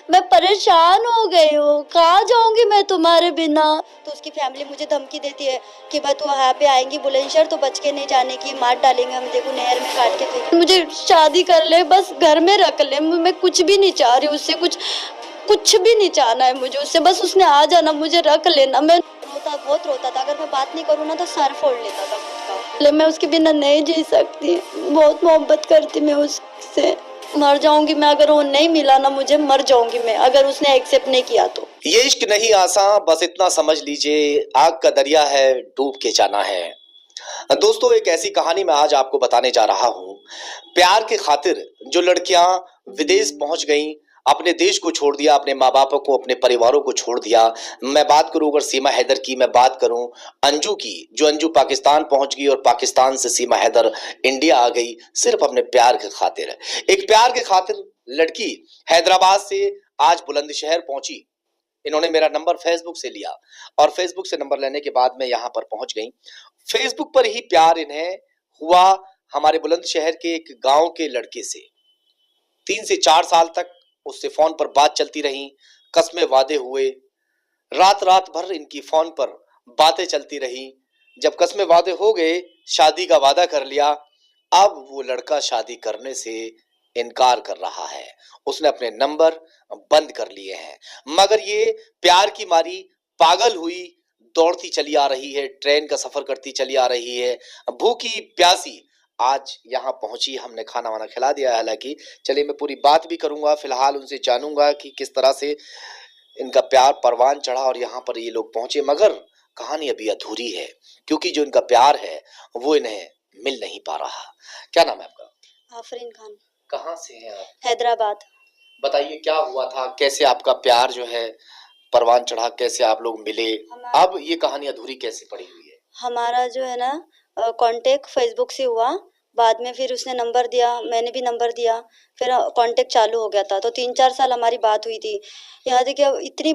मैं परेशान हो गई हूँ, कहाँ जाऊंगी मैं तुम्हारे बिना। तो उसकी फैमिली मुझे धमकी देती है कि भाई तू यहाँ पे आएंगी बुलंदशहर तो बच के नहीं जाने की, मार डालेंगे हम, देखो नहर में काट के फेंक। मुझे शादी कर ले, बस घर में रख ले, मैं कुछ भी नहीं चाह रही उससे, कुछ भी नहीं चाहना है मुझे उससे, बस उसने आ जाना, मुझे रख लेना। मैं बहुत रोता था, अगर मैं बात नहीं करूँ ना तो सर फोड़ लेता था खुद का। मैं उसके बिना नहीं जी सकती, बहुत मोहब्बत करती मैं उससे। मर जाऊंगी मैं, अगर वो नहीं मिला ना मुझे, मर जाऊंगी मैं, अगर उसने एक्सेप्ट नहीं किया तो। ये इश्क नहीं आसान, बस इतना समझ लीजिए, आग का दरिया है, डूब के जाना है। दोस्तों, एक ऐसी कहानी मैं आज आपको बताने जा रहा हूं। प्यार के खातिर जो लड़कियां विदेश पहुंच गईं, अपने देश को छोड़ दिया, अपने माँ बापों को, अपने परिवारों को छोड़ दिया। मैं बात करूं अगर सीमा हैदर की, मैं बात करूं अंजू की, जो अंजू पाकिस्तान पहुंच गई और पाकिस्तान से सीमा हैदर इंडिया आ गई सिर्फ अपने प्यार के खातिर। एक प्यार के खातिर लड़की हैदराबाद से आज बुलंदशहर पहुंची। इन्होंने मेरा नंबर फेसबुक से लिया और फेसबुक से नंबर लेने के बाद मैं यहाँ पर पहुंच गई। फेसबुक पर ही प्यार इन्हें हुआ हमारे बुलंदशहर के एक गांव के लड़के से। 3 से 4 साल तक उससे फोन पर बात चलती रही, कस्में वादे हुए, रात रात भर इनकी फोन पर बातें चलती रही। जब कस्में वादे हो गए, शादी का वादा कर लिया, अब वो लड़का शादी करने से इनकार कर रहा है। उसने अपने नंबर बंद कर लिए हैं, मगर ये प्यार की मारी पागल हुई दौड़ती चली आ रही है, ट्रेन का सफर करती चली आ रही है, भूखी प्यासी आज यहाँ पहुंची। हमने खाना वाना खिला दिया है, हालांकि चलिए मैं पूरी बात भी करूंगा, फिलहाल उनसे जानूंगा कि किस तरह से इनका प्यार परवान चढ़ा और यहाँ पर ये लोग पहुंचे। मगर कहानी अभी अधूरी है, क्योंकि जो इनका प्यार है वो इन्हें मिल नहीं पा रहा। क्या नाम है आपका? आफरीन खान। कहाँ से हैं आप? हैदराबाद। बताइए क्या हुआ था, कैसे आपका प्यार जो है परवान चढ़ा, कैसे आप लोग मिले, अब ये कहानी अधूरी कैसे पड़ी हुई है? हमारा जो है ना कांटेक्ट फेसबुक से हुआ, बाद में फिर उसने नंबर दिया, मैंने भी नंबर दिया, फिर कांटेक्ट चालू हो गया था। तो 3-4 साल हमारी बात हुई थी। यहाँ देखिए इतनी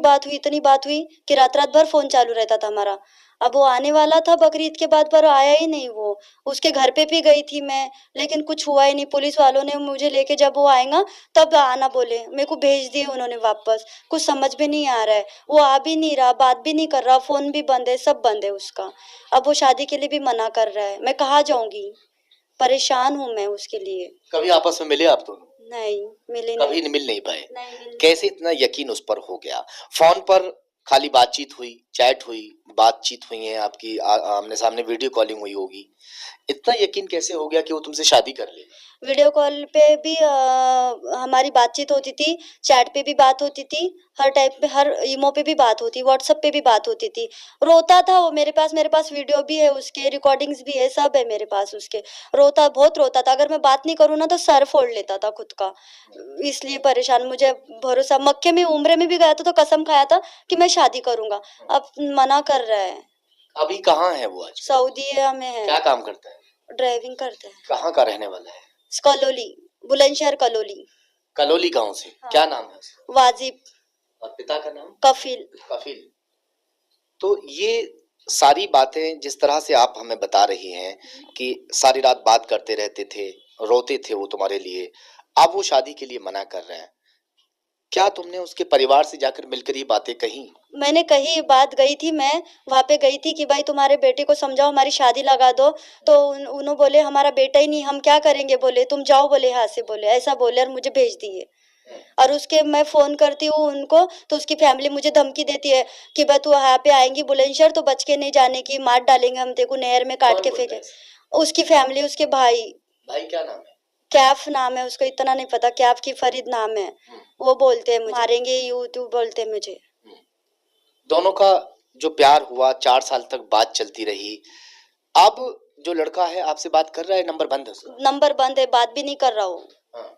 बात हुई कि रात रात भर फोन चालू रहता था हमारा। अब वो आने वाला था बकरीद के बाद, पर आया ही नहीं वो। उसके घर पे भी गई थी मैं, लेकिन कुछ हुआ ही नहीं। पुलिस वालों ने मुझे लेके, जब वो आएगा तब आना बोले, मेरे को भेज दिए उन्होंने वापस। कुछ समझ में नहीं आ रहा है, वो आ भी नहीं रहा, बात भी नहीं कर रहा, फोन भी बंद है, सब बंद है उसका। अब वो शादी के लिए भी मना कर रहा है, मैं कहाँ जाऊंगी, परेशान हूँ मैं उसके लिए। कभी आपस में मिले आप दोनों? नहीं मिले, कभी नहीं मिल नहीं पाए। नहीं। कैसे इतना यकीन उस पर हो गया? फोन पर खाली बातचीत हुई, चैट हुई, बातचीत हुई है आपकी, आमने सामने वीडियो कॉलिंग हुई होगी, इतना यकीन कैसे हो गया कि वो तुमसे शादी कर ले? वीडियो कॉल पे भी हमारी बातचीत होती थी, चैट पे भी बात होती थी, हर टाइप पे, हर इमो पे भी बात होती, व्हाट्सएप पे भी बात होती थी। रोता था वो, मेरे पास वीडियो भी है उसके, रिकॉर्डिंग्स भी है, सब है मेरे पास उसके। बहुत रोता था, अगर मैं बात नहीं करूँ ना तो सर फोड़ लेता था खुद का। इसलिए परेशान, मुझे भरोसा, मक्के में उम्रे में भी गया था तो कसम खाया था कि मैं शादी करूंगा, अब मना कर रहा है। अभी कहाँ है वो? आज सऊदीया में है। क्या काम करता है? ड्राइविंग करता है। कहाँ का रहने वाला है? कलोली, बुलंदशहर कलोली। कलोली गांव से। हाँ। क्या नाम है उसका? वाजिब। और पिता का नाम? कफिल। कफिल। तो ये सारी बातें जिस तरह से आप हमें बता रही हैं कि सारी रात बात करते रहते थे, रोते थे वो तुम्हारे लिए, अब वो शादी के लिए मना कर रहे हैं, क्या तुमने उसके परिवार से जाकर मिलकर ये बातें कही? मैंने कही बात, गई थी मैं वहाँ पे, गई थी कि भाई तुम्हारे बेटे को समझाओ, हमारी शादी लगा दो। तो उन्होंने बोले हमारा बेटा ही नहीं, हम क्या करेंगे, बोले तुम जाओ, बोले यहाँ से, बोले ऐसा बोले, और मुझे भेज दिए। और उसके मैं फोन करती हूँ उनको तो उसकी फैमिली मुझे धमकी देती है कि भाई तू यहाँ पे आएंगी बुलंदशहर तो बच के नहीं जाने की, मार डालेंगे हम, देखो नहर में काट के फेंके। उसकी फैमिली, उसके भाई। भाई क्या नाम है? कैफ नाम है उसको, इतना नहीं पता, कैफ की फरीद नाम है। वो बोलते हैं मुझे मारेंगे, यूट्यूब बोलते हैं मुझे। दोनों का जो प्यार हुआ, 4 साल तक बात चलती रही, अब जो लड़का है आपसे बात कर रहा है, नंबर बंद है उसका? नंबर बंद है, बात भी नहीं कर रहा हूँ।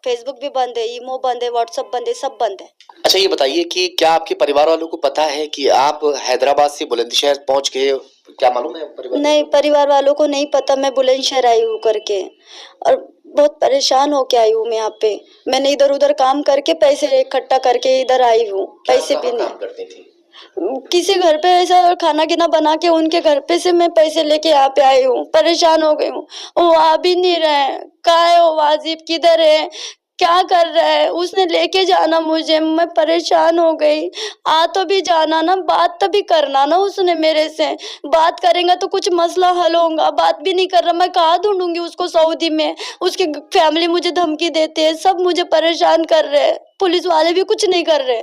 फेसबुक भी बंद है, इमो बंद है, व्हाट्सएप बंद है, सब बंद है। अच्छा ये बताइए कि क्या आपके परिवार वालों को पता है कि आप हैदराबाद से बुलंदशहर पहुंच गए? क्या मालूम है परिवार? नहीं, परिवार वालों को नहीं पता मैं बुलंदशहर आई हूँ करके, और बहुत परेशान होके आई हूँ मैं यहाँ पे। मैंने इधर उधर काम करके पैसे इकट्ठा करके इधर आई हूँ, पैसे भी नहीं। काम करती थी? किसी घर पे ऐसा खाना गिना बना के उनके घर पे से मैं पैसे लेके यहाँ पे आई हूँ, परेशान हो गई हूँ। वो आ भी नहीं रहे, कहाँ है वो वाजिब, किधर है, क्या कर रहा है, उसने लेके जाना मुझे, मैं परेशान हो गई। आ तो भी जाना ना, बात तो भी करना ना, उसने मेरे से बात करेंगे तो कुछ मसला हल होगा, बात भी नहीं कर रहा। मैं कहाँ ढूंढूंगी उसको सऊदी में, उसकी फैमिली मुझे धमकी देते हैं, सब मुझे परेशान कर रहे हैं, पुलिस वाले भी कुछ नहीं कर रहे।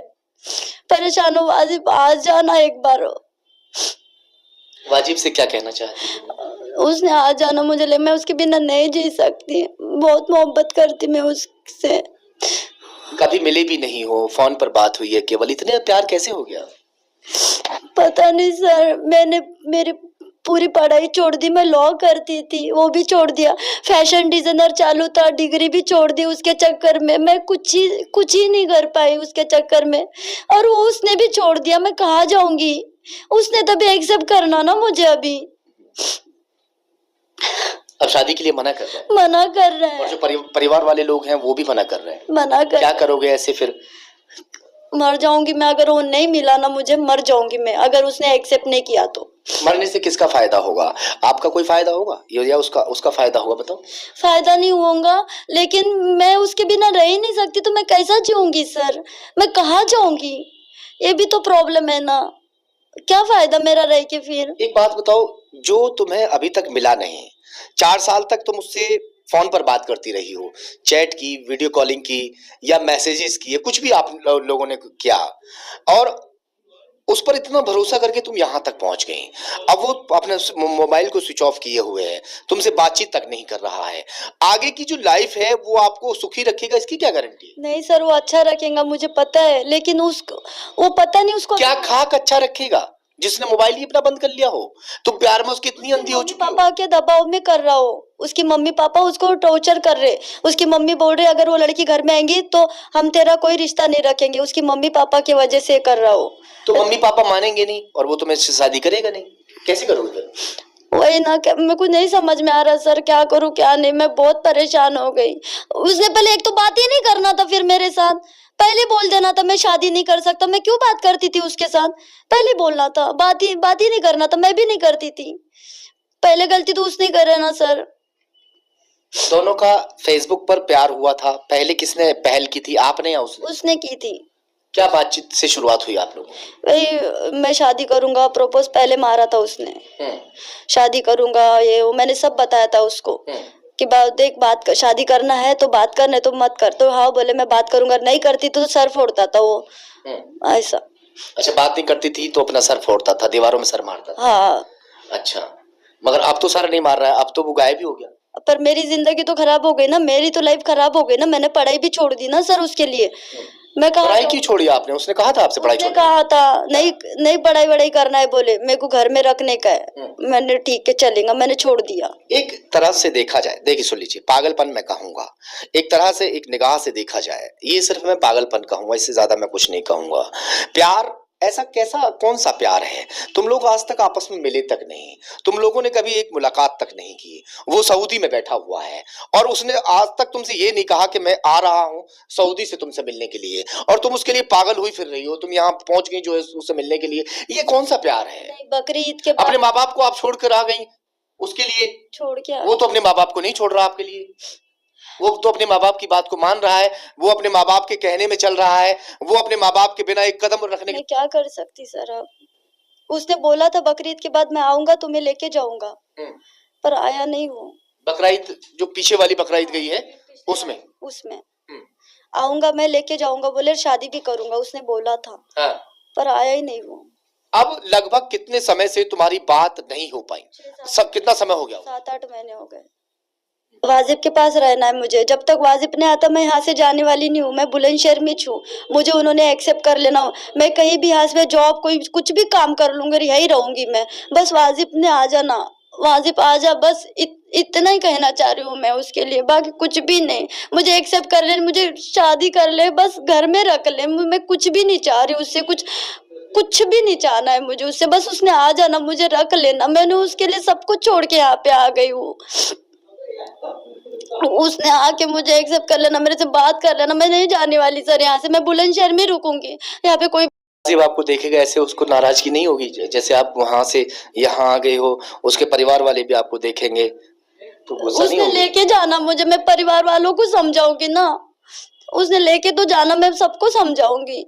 परेशान हो, वाजिब आ जाना एक बार। वाजिब से क्या कहना चाहती हो? उसने आ जाना मुझे, ले मैं उसके बिना नहीं जी सकती, बहुत मोहब्बत करती मैं उससे। कभी मिले भी नहीं हो, फोन पर बात हुई है केवल, इतने प्यार कैसे हो गया? पता नहीं सर, मैंने मेरी पूरी पढ़ाई छोड़ दी, मैं लॉ करती थी, वो भी छोड़ दिया। फैशन डिजाइनर चालू था, डिग्री भी छोड़ दी उसके चक्कर में। मैं कुछ ही नहीं कर पाई उसके चक्कर में, और वो उसने भी छोड़ दिया। मैं कहाँ जाऊंगी? उसने तभी एक्सेप्ट करना ना मुझे अभी। अब शादी के लिए मना कर रहे हैं? मना कर रहे और हैं, जो परिवार वाले लोग हैं वो भी मना कर रहे हैं। मना कर। क्या करोगे ऐसे फिर? मर जाऊंगी मैं, अगर वो नहीं मिला ना मुझे, मर जाऊंगी मैं, अगर उसने एक्सेप्ट नहीं किया तो। मरने से किसका फायदा होगा? आपका कोई फायदा होगा या उसका उसका फायदा होगा? बताओ। फायदा नहीं होगा, लेकिन मैं उसके बिना रह ही नहीं सकती, तो मैं कैसा जीऊंगी सर? मैं कहाँ जाऊंगी? ये भी तो प्रॉब्लम है ना, क्या फायदा मेरा रह के फिर? एक बात बताओ, जो तुम्हें अभी तक मिला नहीं, 4 साल तक तुम उससे फोन पर बात करती रही हो, चैट की, वीडियो कॉलिंग की या मैसेजेस किए, कुछ भी आप लोगों ने किया, और उस पर इतना भरोसा करके तुम यहाँ तक पहुंच गई। अब वो अपने मोबाइल को स्विच ऑफ किए हुए है, तुमसे बातचीत तक नहीं कर रहा है। आगे की जो लाइफ है वो आपको सुखी रखेगा, इसकी क्या गारंटी है? नहीं सर, वो अच्छा रखेगा मुझे पता है, लेकिन उसको, वो पता नहीं उसको क्या खाक अच्छा रखेगा जिसने मोबाइल ही अपना बंद कर लिया हो? तुम प्यार में उसकी इतनी अंधी हो मम्मी चुकी हो। पापा के दबाव में कर रहा हो, उसकी मम्मी पापा उसको टॉर्चर कर रहे। उसकी मम्मी बोल रहे अगर वो लड़की घर में आएंगी तो हम तेरा कोई रिश्ता नहीं रखेंगे, उसकी मम्मी पापा की वजह से कर रहा हो। तो मम्मी पापा मानेंगे नहीं और वो तुम्हें शादी करेगा नहीं, कैसे करोगे फिर? वही ना, मेरे को नहीं समझ में आ रहा सर, क्या करूं क्या नहीं, मैं बहुत परेशान हो गई। उसने पहले एक तो बात ही नहीं करना था, फिर मेरे साथ पहले बोल देना था मैं शादी नहीं कर सकता। मैं क्यों बात करती थी उसके साथ? पहले बोलना था, बात ही नहीं करना था, मैं भी नहीं करती थी। पहले गलती तो उसने करे ना सर। दोनों का फेसबुक पर प्यार हुआ था, पहले किसने पहल की थी, आपने या उसने? उसने की थी। क्या बातचीत से शुरुआत हुई आप लोगों की? वही, मैं शादी करूंगा, प्रपोज पहले मारा था उसने, शादी करूंगा ये वो, मैंने सब बताया था उसको कि देख बात कर, शादी करना है तो बात करने तो मत कर। तो हाँ बोले मैं बात करूंगा, नहीं करती तो सर फोड़ता था वो, ऐसा। अच्छा, बात नहीं करती थी तो अपना सर फोड़ता था, दीवारों में सर मारता था? हाँ। अच्छा, मगर अब तो सर नहीं मार रहा है, अब तो वो गायब ही हो गया। पर मेरी जिंदगी तो खराब हो गई ना, मेरी तो लाइफ खराब हो गई ना, मैंने पढ़ाई भी छोड़ दी ना सर उसके लिए। मैं कहा पढ़ाई क्यों छोड़ी आपने? उसने कहा था आपसे पढ़ाई छोड़ने? कहा था नहीं, नहीं पढ़ाई वढ़ाई करना है, बोले मेरे को घर में रखने का है। मैंने ठीक है चलेगा, मैंने छोड़ दिया। एक तरह से देखा जाए, देखिए सुन लीजिए, पागलपन मैं कहूंगा, एक तरह से एक निगाह से देखा जाए, ये सिर्फ मैं पागलपन कहूंगा, इससे ज्यादा मैं कुछ नहीं कहूंगा। प्यार ऐसा कैसा, कौन सा प्यार है? तुम लोग आज तक आपस में मिले तक नहीं, तुम लोगों ने कभी एक मुलाकात तक नहीं की। वो सऊदी में बैठा हुआ है और उसने आज तक तुमसे ये नहीं कहा कि मैं आ रहा हूं सऊदी से तुमसे मिलने के लिए, और तुम उसके लिए पागल हुई फिर रही हो, तुम यहाँ पहुंच गई जो है उससे मिलने के लिए। ये कौन सा प्यार है? बकरीद के अपने माँ बाप को आप छोड़ कर आ गई उसके लिए, छोड़ के वो तो अपने माँ बाप को नहीं छोड़ रहा आपके लिए, वो तो अपने माँ बाप की बात को मान रहा है, वो अपने माँ बाप के कहने में चल रहा है, वो अपने माँ बाप के बिना एक कदम रखने मैं क्या कर सकती सर अब? उसने बोला था बकरीद के बाद मैं आऊंगा तुम्हें लेके जाऊंगा, पर आया नहीं वो। बकरीद जो पीछे वाली बकरीद गई है उसमें आऊंगा, मैं लेके जाऊंगा बोले, शादी भी करूंगा उसने बोला था। हाँ। पर आया ही नहीं वो। अब लगभग कितने समय से तुम्हारी बात नहीं हो पाई? सब कितना समय हो गया? 7-8 महीने हो गए। वाजिब के पास रहना है मुझे, जब तक वाजिब नहीं आता मैं यहाँ से जाने वाली नहीं हूँ। मैं बुलंदशहर में हूँ, मुझे उन्होंने एक्सेप्ट कर लेना हो, मैं कहीं भी यहाँ से जॉब कोई कुछ भी काम कर लूंगी, यही रहूंगी मैं, बस वाजिब ने आ जाना, वाजिब आ जा, बस इतना ही कहना चाह रही हूँ मैं उसके लिए, बाकी कुछ भी नहीं। मुझे एक्सेप्ट कर ले, मुझे शादी कर ले, बस घर में रख ले, मैं कुछ भी नहीं चाह रही उससे, कुछ भी नहीं चाहना है मुझे उससे, बस उसने आ जाना, मुझे रख लेना। मैंने उसके लिए सब कुछ छोड़ के यहाँ पे आ गई हूँ, उसने आके मुझे एक्सेप्ट कर लेना, मेरे से बात कर लेना। मैं नहीं जाने वाली सर यहाँ से, मैं बुलंदशहर में रुकूंगी, यहाँ पे कोई जब आपको देखेगा ऐसे उसको नाराजगी नहीं होगी? जैसे आप वहां से यहाँ आ गए हो, उसके परिवार वाले भी आपको देखेंगे तो गुस्सा नहीं उसने होगा? लेके जाना मुझे, मैं परिवार वालों को समझाऊंगी ना, उसने लेके तो जाना, मैं सबको समझाऊंगी।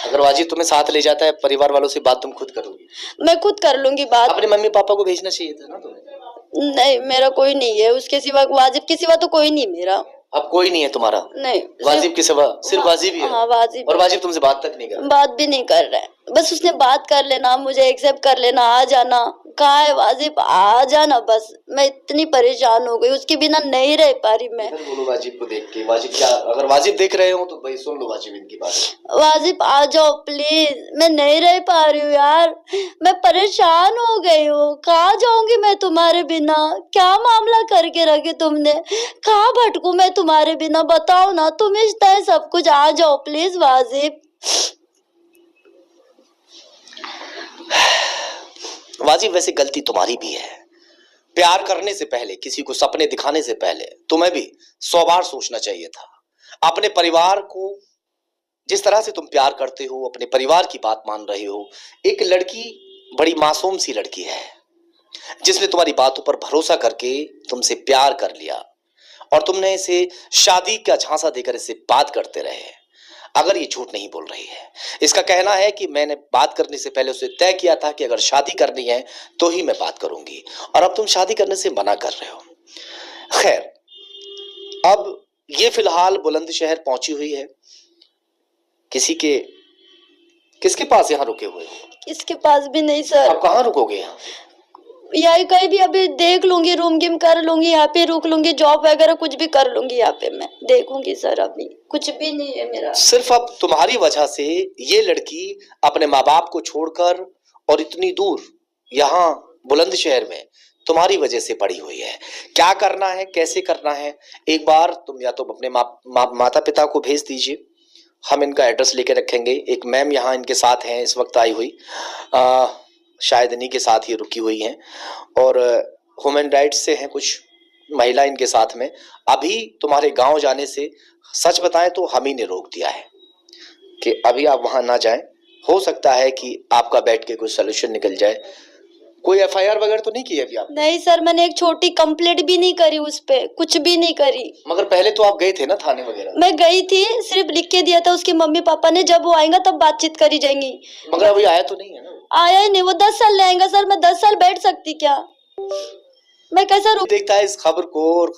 अगर वाजिब तुम्हें साथ ले जाता है, परिवार वालों से बात तुम खुद करोगी? मैं खुद कर लूंगी बात। अपने मम्मी पापा को भेजना चाहिए था ना तुम्हें। नहीं, मेरा कोई नहीं है उसके सिवा, वाजिब के सिवा तो कोई नहीं मेरा। अब कोई नहीं है तुम्हारा? नहीं, वाजिब के सिवा सिर्फ वाजिब ही है? हाँ, वाजिब। और वाजिब तुमसे बात तक नहीं कर रहा? बात भी नहीं कर रहा है, बस उसने बात कर लेना, मुझे एक्सेप्ट कर लेना, आ जाना। कहाँ है वाजिब, आ जाना बस। मैं इतनी परेशान हो गई, उसके बिना नहीं रह पा रही मैं। इधर बोलो वाजिब को देख के। वाजिब क्या, अगर वाजिब देख रहे हो तो भाई सुन लो वाजिब इनकी बात। वाजिब आ जाओ प्लीज, मैं नहीं रह पा रही हूँ यार, मैं परेशान हो गई हूँ। कहाँ जाऊंगी मैं तुम्हारे बिना? क्या मामला करके रखे तुमने? कहाँ भटकूं मैं तुम्हारे बिना? बताओ ना, तुम ही है सब कुछ। आ जाओ प्लीज वाजिब। वाजिब वैसे गलती तुम्हारी भी है। प्यार करने से पहले, किसी को सपने दिखाने से पहले तुम्हें भी 100 बार सोचना चाहिए था। अपने परिवार को जिस तरह से तुम प्यार करते हो, अपने परिवार की बात मान रहे हो। एक लड़की बड़ी मासूम सी लड़की है जिसने तुम्हारी बातों पर भरोसा करके तुमसे प्यार कर लिया और तुमने इसे शादी का झांसा देकर इससे बात करते रहे। अगर ये झूठ नहीं बोल रही है, इसका कहना है कि मैंने बात करने से पहले उसे तय किया था कि अगर शादी करनी है तो ही मैं बात करूंगी, और अब तुम शादी करने से मना कर रहे हो। खैर, अब ये फिलहाल बुलंदशहर पहुंची हुई है। किसके पास यहाँ रुके हुए हो? किसके पास भी नहीं सर। अब कहाँ रुकोगे यहाँ? यही कहीं भी अभी देख लूंगी, रूम गिम कर लूंगी, यहाँ पे रुक लूंगी, जॉब वगैरह कुछ भी कर लूंगी, यहाँ पे मैं देखूंगी सर। अभी कुछ भी नहीं है मेरा। सिर्फ अब तुम्हारी वजह से ये लड़की अपने माँ बाप को छोड़कर और इतनी दूर यहाँ बुलंदशहर में तुम्हारी वजह से पड़ी हुई है। क्या करना है, कैसे करना है, एक बार तुम या तो अपने माता पिता को भेज दीजिए। हम इनका एड्रेस लेके रखेंगे। एक मैम यहाँ इनके साथ हैं, इस वक्त आई हुई, शायद इन्हीं के साथ ही रुकी हुई हैं, और ह्यूमन राइट्स से हैं कुछ महिला इनके साथ में। अभी तुम्हारे गांव जाने से सच बताएं तो हम ही ने रोक दिया है कि अभी आप वहां ना जाएं। हो सकता है कि आपका बैठ के कुछ सोल्यूशन निकल जाए। कोई एफआईआर वगैरह तो नहीं की अभी आप? नहीं सर, मैंने एक छोटी कंप्लेंट भी नहीं करी उस पे, कुछ भी नहीं करी। मगर पहले तो आप गए थे ना थाने वगैरह? मैं गई थी, सिर्फ लिख के दिया था उसके मम्मी पापा ने, जब वो आएंगे तब बातचीत करी जाएंगी। मगर अभी आया तो नहीं है ना? आया ही नहीं। वो 10 साल ले आएगा सर, मैं 10 साल बैठ सकती क्या? मैं कैसा देखता है इस खबर को और